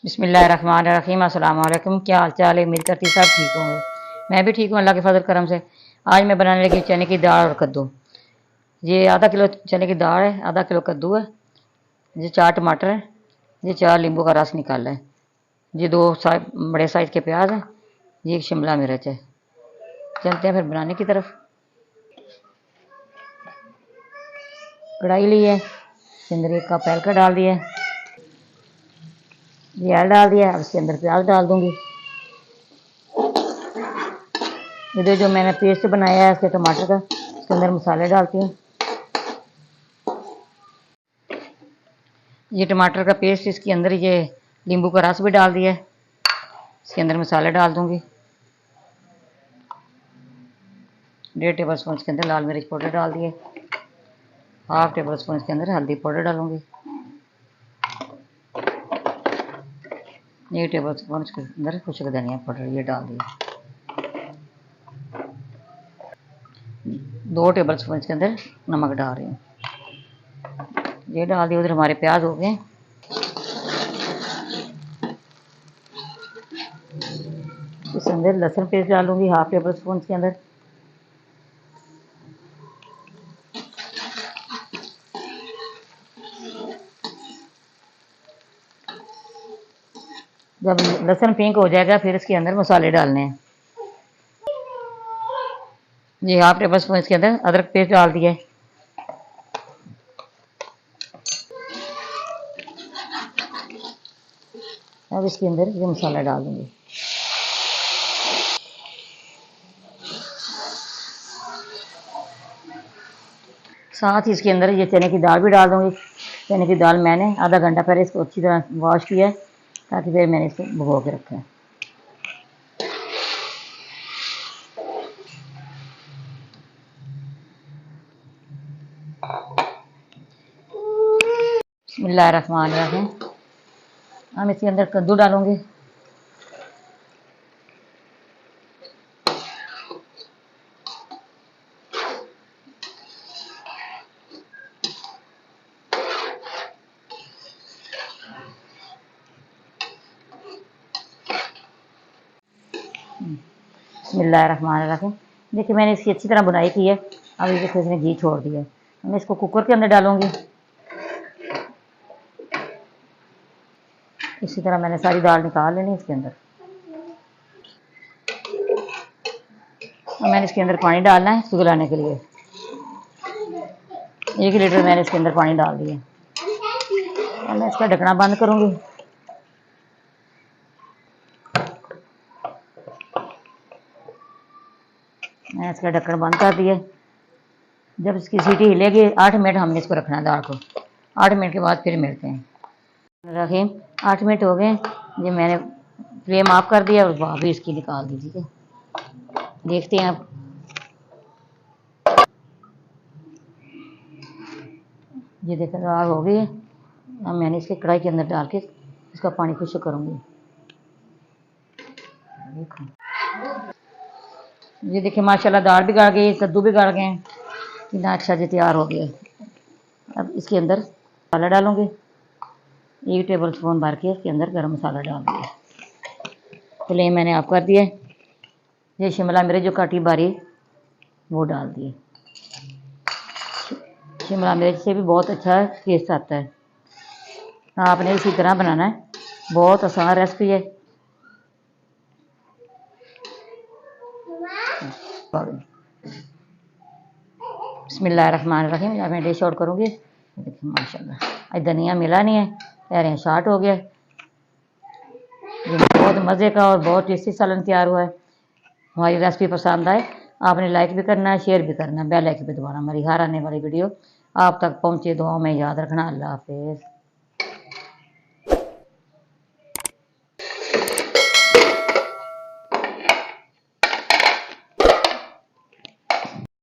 बिस्मिल्लाहिर्रहमानिर्रहीम। अस्सलाम वालेकुम। क्या हाल चाल है? उम्मीद करती सब ठीक होंगे। मैं भी ठीक हूँ अल्लाह के फजल करम से। आज मैं बनाने लगी चने की दाल और कद्दू। ये आधा किलो चने की दाल है, आधा किलो कद्दू है, ये 4 टमाटर है, ये 4 नींबू का रस निकाला है, ये 2 बड़े साइज़ के प्याज हैं, ये 1 शिमला मिर्च है। चलते हैं फिर बनाने की तरफ। कढ़ाई ली है, इसके अंदर 1 कप हल्का डाल दिया, ये ऑयल डाल दिया। अब इसके अंदर प्याज डाल दूंगी। इधर जो मैंने पेस्ट बनाया है इसके टमाटर का, इसके अंदर मसाले डालती हूँ। ये टमाटर का पेस्ट, इसके अंदर ये नींबू का रस भी डाल दिया है, इसके अंदर मसाले डाल दूंगी। 1.5 टेबल स्पून इसके अंदर लाल मिर्च पाउडर डाल दिए, 1/2 टेबल स्पून इसके अंदर हल्दी पाउडर डालूंगी, 1 टेबल स्पून इसके अंदर खुश्क धनिया पाउडर ये डाल दिया, 2 टेबल स्पून इसके अंदर नमक डाल रही हूँ, ये डाल दिया। उधर हमारे प्याज हो गए। इसके अंदर लहसुन पेस्ट डालूंगी 1/2 टेबल स्पून इसके अंदर, जब लहसुन पिंक हो जाएगा फिर इसके अंदर मसाले डालने हैं। ये 1/2 टेबल स्पून इसके अंदर अदरक पेस्ट डाल दिया है, अब इसके अंदर ये मसाला डाल दूंगी। साथ ही इसके अंदर ये चने की दाल भी डाल दूंगी। चने की दाल मैंने आधा घंटा पहले इसको अच्छी तरह वॉश किया है, ताकि फिर मैंने इसको भिगो के रखा है। बिस्मिल्लाहिर्रहमानिर्रहीम। हम इसके अंदर कद्दू डालूंगी, बिस्मिल्लाहिर्रहमानिर्रहीम। देखिए मैंने इसकी अच्छी तरह बुनाई की है। अब ये देखो इसने घी छोड़ दिया है, मैं इसको कुकर के अंदर डालूंगी। इसी तरह मैंने सारी दाल निकाल लेनी इसके अंदर। अब मैंने इसके अंदर पानी डालना है इसको गलाने के लिए। 1 लीटर मैंने इसके अंदर पानी डाल दिया। अब मैं इसका ढकना बंद करूंगी। मैंने इसका ढक्कन बंद कर दिया। जब इसकी सीटी हिलेगी 8 मिनट हमने इसको रखना है दाल को। 8 मिनट के बाद फिर मिलते हैं। रहीम 8 मिनट हो गए, ये मैंने फ्लेम ऑफ कर दिया और भाभी इसकी निकाल दी। ठीक है, देखते हैं आप। ये देखो दाल हो गई है। अब मैंने इसके कढ़ाई के अंदर डाल के इसका पानी खुश्क करूँगी। देखो ये देखिए माशाल्लाह दाल भी गल गई, कद्दू भी गल गए, कितना अच्छा जी तैयार हो गया। अब इसके अंदर मसाला डालूंगी, 1 टेबल स्पून भर के इसके अंदर गरम मसाला डाल दिया। फ्लेम मैंने ऑफ कर दिया। ये शिमला मिर्च जो काटी बारीक वो डाल दिए। शिमला मिर्च से भी बहुत अच्छा टेस्ट आता है। आपने इसी तरह बनाना है, बहुत आसान रेसिपी है। बिस्मिल्लाहिर्रहमानिर्रहीम। जब मैं डिश आउट करूँगी देखिए माशाल्लाह आज धनिया मिला नहीं है, कह रहे हैं शार्ट हो गया। ये बहुत मज़े का और बहुत टेस्टी सालन तैयार हुआ है। हमारी रेसिपी पसंद आए आपने लाइक भी करना है, शेयर भी करना है, बेल आइकन पे दबाना। हमारी हर आने वाली वीडियो आप तक पहुँचे। दुआ में याद रखना। अल्लाह हाफिज़।